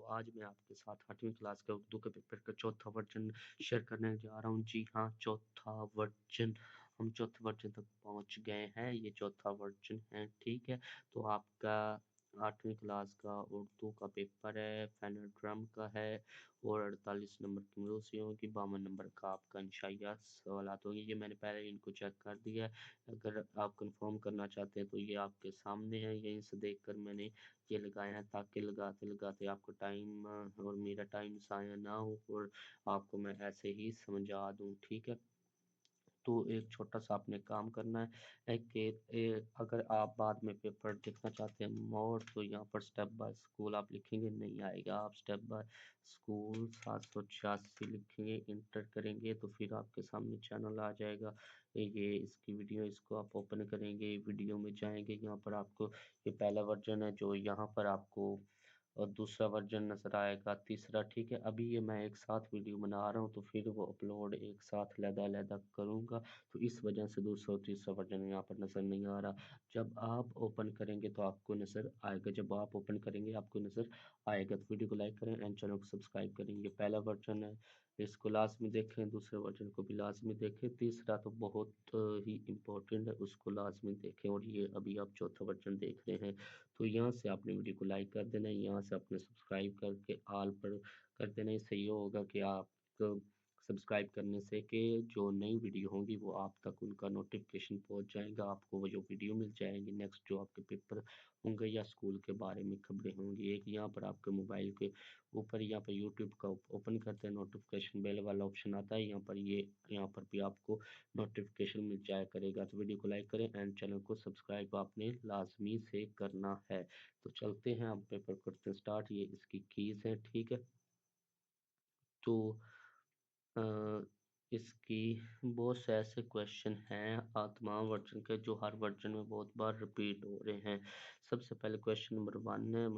आज मैं आपके साथ 8वीं क्लास के उर्दू के पेपर का चौथा वर्जन शेयर करने जा रहा हूँ। जी हाँ, चौथा वर्जन। हम चौथे वर्जन तक पहुँच गए हैं। ये चौथा वर्जन है, ठीक है। तो आपका 8वीं क्लास का उर्दू का पेपर है, फेनोड्रम का है और 48 नंबर की मरूसियों की, 52 नंबर का आपका इंशाइया सवालात होंगे। ये मैंने पहले इनको चेक कर दिया है। अगर आप कंफर्म करना चाहते हैं तो ये आपके सामने है, यहीं से देखकर मैंने ये लगाया है ताकि लगाते लगाते आपको टाइम और मेरा टाइम ज़ाया ना हो और आपको मैं ऐसे ही समझा दूं, ठीक है। तो एक छोटा सा आपने काम करना है कि अगर आप बाद में पेपर देखना चाहते हैं मोर, तो यहाँ पर स्टेप बाय स्कूल आप लिखेंगे, नहीं आएगा। आप स्टेप बाय स्कूल 786 लिखेंगे, इंटर करेंगे तो फिर आपके सामने चैनल आ जाएगा। ये इसकी वीडियो, इसको आप ओपन करेंगे, वीडियो में जाएंगे, यहाँ पर आपको ये पहला वर्जन है जो यहाँ पर आपको और दूसरा वर्जन नजर आएगा, तीसरा, ठीक है। अभी ये मैं एक साथ वीडियो बना रहा हूँ तो फिर वो अपलोड एक साथ लहदा करूँगा, तो इस वजह से दूसरा और तीसरा वर्जन यहाँ पर नजर नहीं आ रहा। जब आप ओपन करेंगे तो आपको नजर आएगा, जब आप ओपन करेंगे आपको नजर आएगा। तो वीडियो को लाइक करें एंड चैनल को सब्सक्राइब करें। ये पहला वर्जन है, इसको लाजमी देखें, दूसरे वर्जन को भी लाजमी देखें, तीसरा तो बहुत ही इम्पोर्टेंट है, उसको लाजमी देखें। और ये अभी आप चौथा वर्जन देख रहे हैं, तो यहाँ से आपने वीडियो को लाइक कर देना है, यहाँ से आपने सब्सक्राइब करके आल पर कर देना। इससे ये होगा कि आप सब्सक्राइब करने से कि जो नई वीडियो होंगी वो आप तक उनका नोटिफिकेशन पहुंच जाएगा, आपको वो जो वीडियो मिल जाएंगी नेक्स्ट जो आपके पेपर होंगे या स्कूल के बारे में खबरें होंगी। एक यहाँ पर आपके मोबाइल के ऊपर यहाँ पर यूट्यूब का ओपन करते हैं, नोटिफिकेशन बेल वाला ऑप्शन आता है, यहाँ पर यहाँ पर भी आपको नोटिफिकेशन मिल जाया करेगा। तो वीडियो को लाइक करें एंड चैनल को सब्सक्राइब आपने लाजमी से करना है। तो चलते हैं, अब पेपर करते हैं स्टार्ट। ये इसकी कीज है, ठीक है। तो इसकी बहुत से ऐसे क्वेश्चन हैं तमाम वर्जन के जो हर वर्जन में बहुत बार रिपीट हो रहे हैं। सबसे पहले क्वेश्चन नंबर 1 है,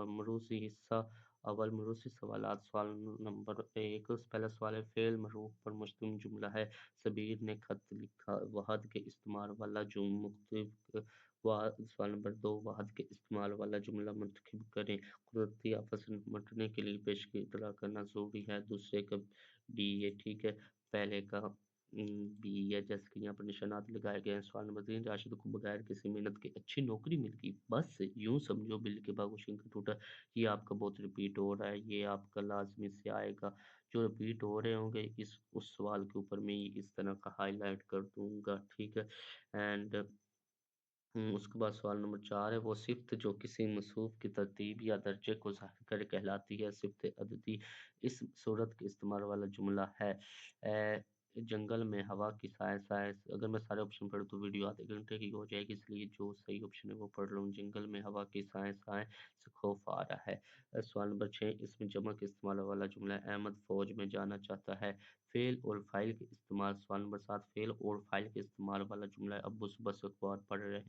मरूसी हिस्सा अव्वल मरूसी सवालात। सवाल नंबर 1, पहला सवाल है, फेल मरूफ पर मुश्तमिल जुमला है, सबीर ने खत लिखा, वहद के इस्तेमाल वाला जुम मुख्तलिफ सवाल नंबर 2, वहद के इस्तेमाल वाला जुमला मुंतखब करें, कुदरती आपस में निपटने के लिए पेश की इतला करना जरूरी है। दूसरे का डी है, ठीक है। पहले का बी है, जैसे कि यहाँ पर निशानात लगाए गए हैं। सवाल नंबर 3, राशिद को बगैर किसी मेहनत के अच्छी नौकरी मिल गई, बस यूं समझो बिल के बागोशिन का टूटा। ये आपका बहुत रिपीट हो रहा है, ये आपका लाजमी से आएगा। जो रिपीट हो रहे होंगे इस उस सवाल के ऊपर मैं इस तरह का हाईलाइट कर दूंगा, ठीक है। एंड उसके बाद सवाल नंबर 4 है, वो सिफ्त जो किसी मसूफ की तरतीब या दर्जे को ज़ाहिर करे कहलाती है, सिफ्त अददी इस सूरत के इस्तेमाल वाला जुमला है। जंगल में हवा की साए साए। अगर मैं सारे ऑप्शन पढ़ूँ तो वीडियो आधे घंटे की हो जाएगी, इसलिए जो सही ऑप्शन है वो पढ़ लूँ। जंगल में हवा की साए साए से खौफ आ रहा है। सवाल नंबर 6, इसमें जमा के इस्तेमाल वाला जुमला है, अहमद फौज में जाना चाहता है। फेल और फाइल के इस्तेमाल। सवाल नंबर 7, फेल और फाइल के इस्तेमाल वाला जुमला है, अब्बू सुबह से अखबार पढ़ रहे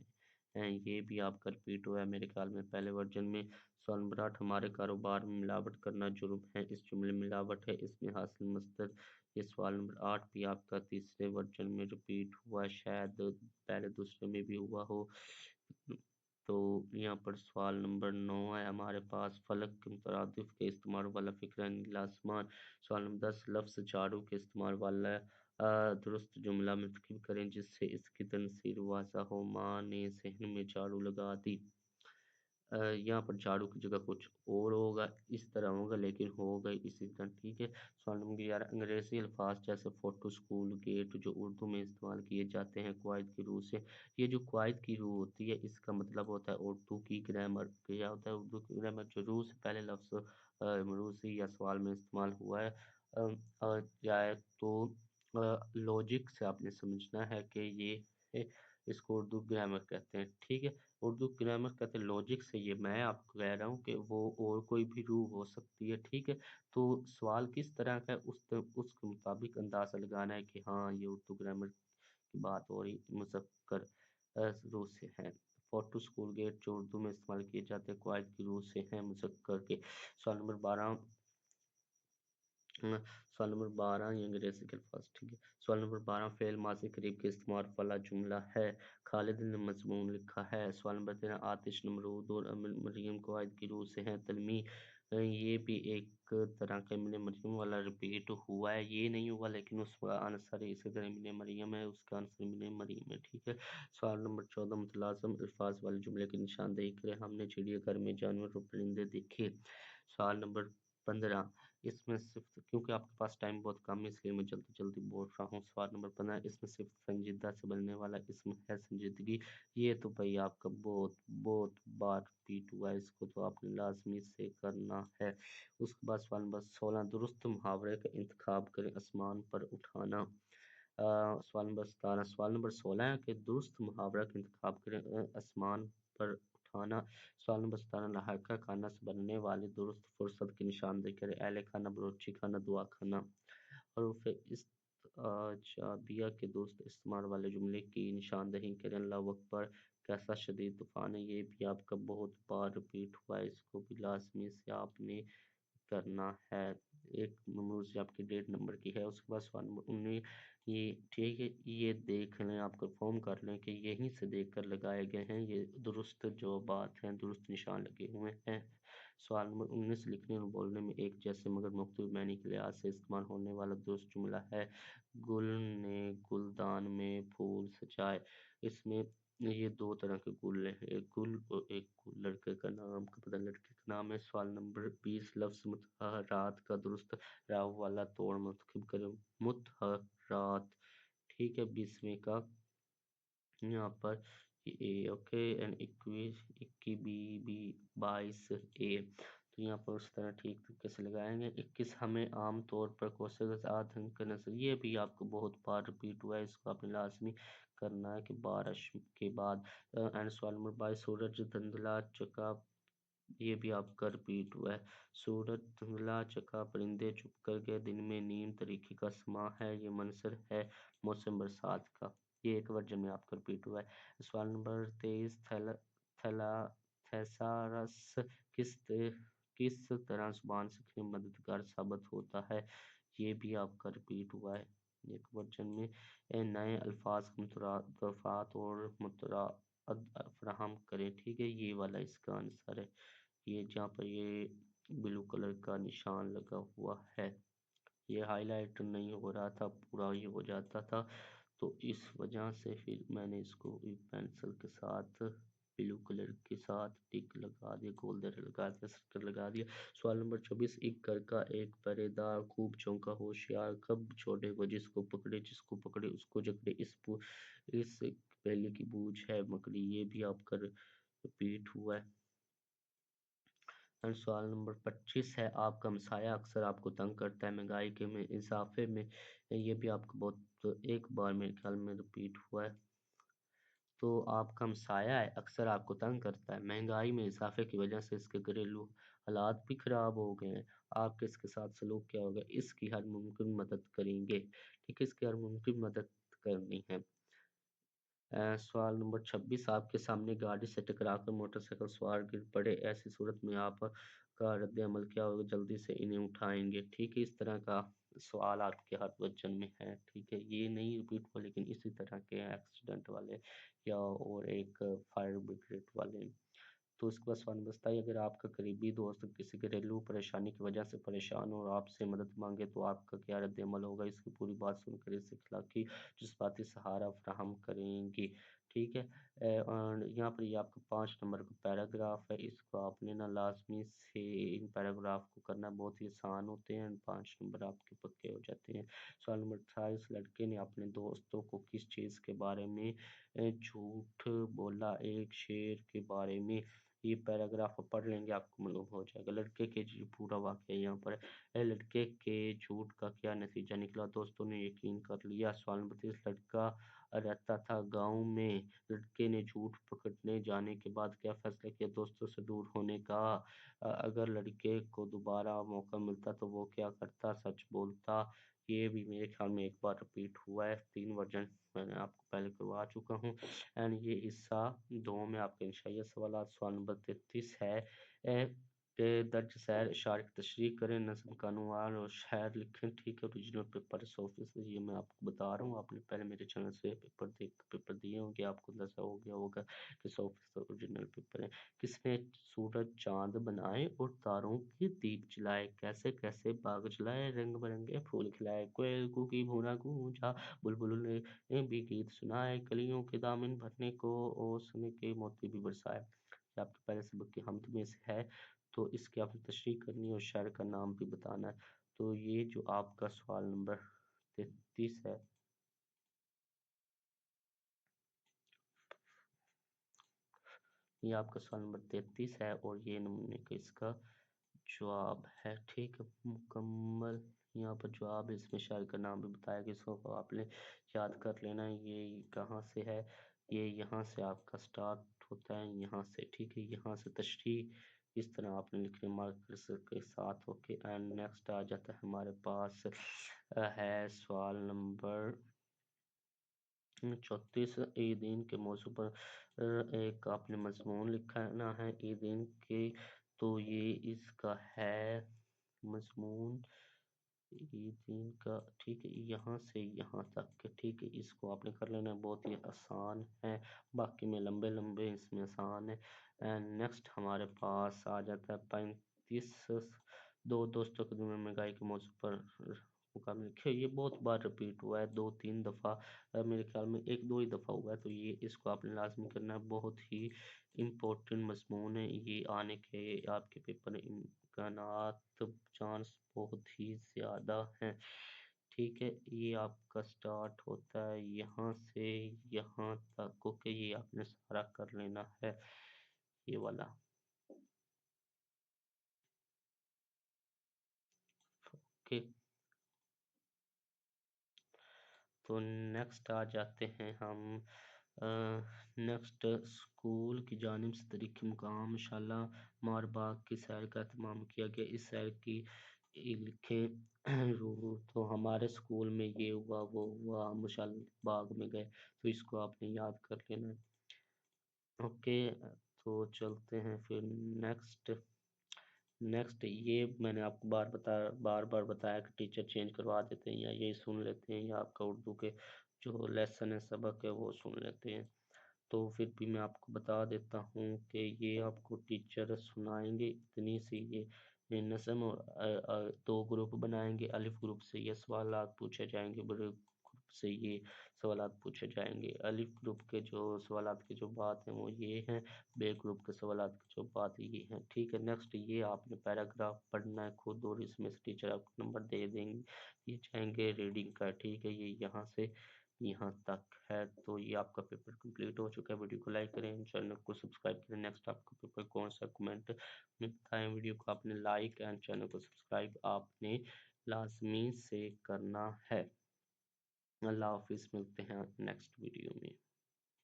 हैं। ये भी आपका रिपीट हुआ है मेरे ख्याल में पहले वर्जन में। सवाल नंबर 8, हमारे कारोबार में मिलावट करना जुर्म है, इस जुमले में मिलावट है, इसमें हासिल मस्दर। ये सवाल नंबर 8 भी आपका तीसरे वर्जन में रिपीट हुआ, शायद पहले दूसरे में भी हुआ हो। तो यहाँ पर सवाल नंबर 9 है हमारे पास, फलक के मुतरादिफ के इस्तेमाल वाला फिक्र है नीला आसमान। सवाल नंबर 10, लफ्ज़ झाड़ू के इस्तेमाल वाला दुरुस्त जुमला मुंतखब करें जिससे इसकी तनसीर वाज़ा हो। माँ ने सहन में झाड़ू लगा दी। यहाँ पर झाड़ू की जगह कुछ और होगा, इस तरह होगा लेकिन होगा इसी तरह, ठीक है। सवाल नंबर 11, अंग्रेजी अल्फाज जैसे फोटो, स्कूल, गेट जो उर्दू में इस्तेमाल किए जाते हैं क्वायद की रूह से। ये जो क्वायद की रूह होती है इसका मतलब होता है उर्दू की ग्रामर। क्या होता है उर्दू की ग्रामर? जो रूह से पहले लफ्ज़ मरूसी या सवाल में इस्तेमाल हुआ है जाए तो लॉजिक से आपने समझना है कि ये इसको उर्दू ग्रामर कहते हैं, ठीक है। उर्दू ग्रामर कहते हैं लॉजिक से, ये मैं आपको कह रहा हूँ कि वो और कोई भी रूह हो सकती है, ठीक है। तो सवाल किस तरह का है उसके मुताबिक अंदाजा लगाना है कि हाँ ये उर्दू ग्रामर की बात हो रही, मुज़क्कर रूह से है। फोटो, स्कूल, गेट जो उर्दू में इस्तेमाल किए जाते हैं क्वायद की रूह से हैं, मुज़क्कर के। सवाल नंबर 12, सवाल नंबर 12 ये अंग्रेजी के अल्फाज, ठीक है। सवाल नंबर 12, फेल माज़ी करीब के इस्तेमाल वाला जुमला है, खालिद ने मजमून लिखा है। सवाल नंबर 13, आतिश, नमरूद और मरियम क्वायद की रूह से हैं, तलमी ये भी एक तरह का इब्न मरियम वाला रिपीट हुआ है, ये नहीं हुआ लेकिन उसका आंसर इसी तरह इब्न मरियम है, उसका आंसर इब्न मरियम है। ठीक है। सवाल नंबर 14 मुतलाज़िम अल्फाज वाले जुमले की निशानदेही करें। हमने चिड़ियाघर में जानवर और परिंदे देखे। सवाल नंबर 15 इसमें सिर्फ, क्योंकि आपके पास टाइम बहुत कम है इसलिए मैं जल्दी जल्दी बोल रहा हूँ। सवाल नंबर 15 इसमें सिर्फ संजीदा से बनने वाला इसम है संजीदगी। ये तो भाई आपका बहुत बहुत बार रिपीट हुआ है, इसको तो आपने लाजमी से करना है। उसके बाद सवाल नंबर 16 दुरुस्त मुहावरे का इंतखाब करें। आसमान पर उठाना। सवाल नंबर 16 है कि दुरुस्त मुहावरा का इंतखाब करें। आसमान पर उठाना। सवाल नंबर 17 लहाका खाना से बनने वाले दुरुस्त फुर्सत की निशानदेही करें। अहले खाना, बलोची खाना, दुआ खाना। हरूफ इस्तिआजाबिया के दुरुस्त इस्तेमाल वाले जुमले की निशानदेही करें। अल्लाहु अकबर, कैसा शदीद तूफान है, ये भी आपका बहुत बार रिपीट हुआ है, इसको भी लाजमी से आपने करना है। एक ममरूज़ आपकी 1.5 नंबर की है। उसके बाद सवाल नंबर 19 ये ठीक है, ये देख लें, आप कंफर्म कर लें कि यहीं से देख कर लगाए गए हैं, ये दुरुस्त जो बात है, दुरुस्त निशान लगे हुए हैं। सवाल नंबर 19 लिखने और बोलने में एक जैसे मगर मुख्तलिफ मायने के लिहाज से इस्तेमाल होने वाला दुरुस्त जुमला है। गुल ने गुलदान में फूल सजाए। इसमें ये दो तरह के गुल हैं, एक गुल और एक गुल। लड़के का नाम का पता लड़के का नाम है। सवाल नंबर 20 लफ्ज़ मुतहरात का दुरुस्त राव वाला तोड़ मुंतखब करें। मुतहरात। ठीक है। 20वें का यहाँ पर ए ओके एंड 21 21 बी बी 22 ए, तो यहाँ पर उस तरह ठीक तरीके से लगाएंगे। 21 हमें आम तौर पर कोसे के साथ ढंग करने से, ये भी आपको बहुत बार रिपीट हुआ है, इसको आपने लाजमी करना है कि बारिश के बाद। एंड सवाल नंबर 22 सूरज धुंधला चका, ये भी आपका रिपीट हुआ है। सूरज धुंधला चका, परिंदे चुप कर गए, दिन में नीम तरीके का समा है, ये मंजर है मौसम बरसात का। ये एक वर्जन में आपका रिपीट हुआ है। सवाल नंबर 23 थैला थेसारस किस किस तरह जुबान सीखने में मददगार साबित होता है, ये भी आपका रिपीट हुआ है एक वर्जन में। नए अल्फाज का मुतरादफात और मुतराद फराहम करें। ठीक है, ये वाला इसका आंसर है। ये जहाँ पर ये ब्लू कलर का निशान लगा हुआ है, ये हाईलाइट नहीं हो रहा था, पूरा ये हो जाता था, तो इस वजह से फिर मैंने इसको पेंसिल के साथ ब्लू कलर के साथ टिक लगा दिया, गोल दायरा लगा दिया, सर्कल लगा दिया। सवाल नंबर 24 एक घर का एक पहरेदार खूब चौंका होशियार कब छोड़े वो जिसको पकड़े उसको जकड़े, इस पहले की बूझ है मकड़ी, ये भी आपका रिपीट हुआ है। एंड सवाल नंबर 25 है आपका हमसाया अक्सर आपको तंग करता है, महंगाई के में इजाफे में, ये भी आपको बहुत एक बार मेरे ख्याल में रिपीट हुआ है। तो आपका हमसाया है अक्सर आपको तंग करता है, महंगाई में इजाफे की वजह से इसके घरेलू हालात भी खराब हो गए हैं, आपके इसके साथ सलूक क्या होगा, इसकी हर मुमकिन मदद करेंगे। ठीक है, इसकी हर मुमकिन मदद करनी है। सवाल नंबर 26 आपके सामने गाड़ी से टकराकर मोटरसाइकिल सवार गिर पड़े, ऐसी सूरत में आप का रद्द अमल क्या होगा, जल्दी से इन्हें उठाएंगे। ठीक है, इस तरह का सवाल आपके हर क्वेश्चन में है। ठीक है, ये नहीं रिपीट हुआ लेकिन इसी तरह के एक्सीडेंट वाले या और एक फायर ब्रिगेड वाले। तो इसके बाद सवाल बचता है अगर आपका करीबी दोस्त किसी घरेलू परेशानी की वजह से परेशान हो और आपसे मदद मांगे तो आपका क्या रद्द अमल होगा, इसकी पूरी बात सुनकर इसे अखलाकी जज्बाती सहारा फराहम करेंगी। ठीक है। और यहाँ पर ये आपका 5 नंबर का पैराग्राफ है, इसको आपने ना लाजमी से इन पैराग्राफ को करना बहुत ही आसान होते हैं, 5 नंबर आपके पक्के हो जाते हैं। सवाल नंबर 28 लड़के ने अपने दोस्तों को किस चीज़ के बारे में झूठ बोला, एक शेर के बारे में। ये पैराग्राफ आप पढ़ लेंगे आपको मालूम हो जाएगा। लड़के के जी पूरा वाक्य यहाँ पर है। लड़के के झूठ का क्या नतीजा निकला, दोस्तों ने यकीन कर लिया। सवाल नंबर 30 लड़का रहता था गांव में, लड़के ने झूठ पकड़ने जाने के बाद क्या फैसला किया, दोस्तों से दूर होने का। अगर लड़के को दोबारा मौका मिलता तो वो क्या करता, सच बोलता। ये भी मेरे ख्याल में एक बार रिपीट हुआ है, 3 वर्जन मैंने आपको पहले करवा चुका हूँ। एंड ये हिस्सा 2 में आपके इंशाइया सवाल। सवाल नंबर 33 है के दर्ज सैर इशारे की तशरीह करें, नज़्म का अनुवाद और शेर लिखें। ठीक है, ओरिजिनल पेपर 100%, ये मैं आपको बता रहा हूँ। आपने पहले मेरे चैनल से पेपर दिए होंगे, आपको अंदाजा हो गया होगा कि 100% ओरिजिनल पेपर है। किसने सूरज चांद बनाए और तारों के दीप जलाए, कैसे कैसे बाग जलाए, रंग बिरंगे फूल खिलाए, कोयल कूकी भूना गूंजा, बुलबुल ने भी गीत सुनाए, कलियों के दामन भरने को ओसने के मोती भी बरसाए। ये आपके पहले सबक की हमद में से है, तो इसकी आपने तशरीह करनी है और शायर का नाम भी बताना है। तो ये जो आपका सवाल नंबर 33 है, ये आपका सवाल नंबर 33 है और ये नमूने का इसका जवाब है। ठीक है, मुकम्मल यहाँ पर जवाब है। इसमें शायर का नाम भी बताया कि इसको आपने याद कर लेना है। ये कहाँ से है, ये यहाँ से आपका स्टार्ट होता है, यहाँ से। ठीक है, यहाँ से तशरीह इस तरह आपने लिखनी मार्कर के साथ। ओके, एंड नेक्स्ट आ जाता है हमारे पास है सवाल नंबर 34। ईद के मौजू पर एक आपने मजमून लिखना है ईद के। तो ये इसका है मजमून ईद का। ठीक है, यहाँ से यहाँ तक के। ठीक है, इसको आपने कर लेना है, बहुत ही आसान है। बाकी में लंबे लंबे इसमें आसान है। एंड नेक्स्ट हमारे पास आ जाता है 35। दो दोस्तों के दरमियान महंगाई के मौजू पर मुकाबले लिखे। ये बहुत बार रिपीट हुआ है, 2-3 दफ़ा, मेरे ख्याल में 1-2 ही दफ़ा हुआ है। तो ये इसको आपने लाजमी करना है, बहुत ही इम्पोर्टेंट मजमून है ये। आने के आपके पेपर इम्कानात चांस बहुत ही ज़्यादा हैं। ठीक है, ये आपका स्टार्ट होता है यहाँ से यहाँ तक। ओके, ये आपने सारा कर लेना है, ये वाला। ओके, तो नेक्स्ट आ जाते हैं हम। नेक्स्ट, स्कूल की जानिब से तरीक़े मुकाम शाला मार बाग की सैर का एहतमाम किया गया। इस सैर की लिखें रूट। तो हमारे स्कूल में ये हुआ वो हुआ, हम शाल बाग में गए, तो इसको आपने याद कर लेना है। ओके, तो चलते हैं फिर नेक्स्ट। नेक्स्ट, ये मैंने आपको बार बार बताया कि टीचर चेंज करवा देते हैं, या यही सुन लेते हैं, या आपका उर्दू के जो लेसन है, सबक है, वो सुन लेते हैं। तो फिर भी मैं आपको बता देता हूँ कि ये आपको टीचर सुनाएंगे इतनी सी ये नज़म, और दो ग्रुप बनाएंगे। अलिफ ग्रुप से ये सवालात पूछे जाएंगे, बड़े ग्रुप से ये सवालात पूछे जाएंगे। अलिफ ग्रुप के जो सवालात की जो बात है वो ये हैं, बे ग्रुप के सवालात की जो बात है ये हैं। ठीक है, नेक्स्ट, ये आपने पैराग्राफ पढ़ना है खुद, और इसमें से टीचर आपको नंबर दे देंगे, ये चाहेंगे रीडिंग का। ठीक है, ये यहाँ से यहाँ तक है। तो ये आपका पेपर कंप्लीट हो चुका है। वीडियो को लाइक करें, चैनल को सब्सक्राइब करें। नेक्स्ट आपका पेपर कौन सा, कमेंट में बताएं। वीडियो को आपने लाइक एंड चैनल को सब्सक्राइब आपने लाजमी से करना है। अल्लाह हाफिज़, मिलते हैं नेक्स्ट वीडियो में।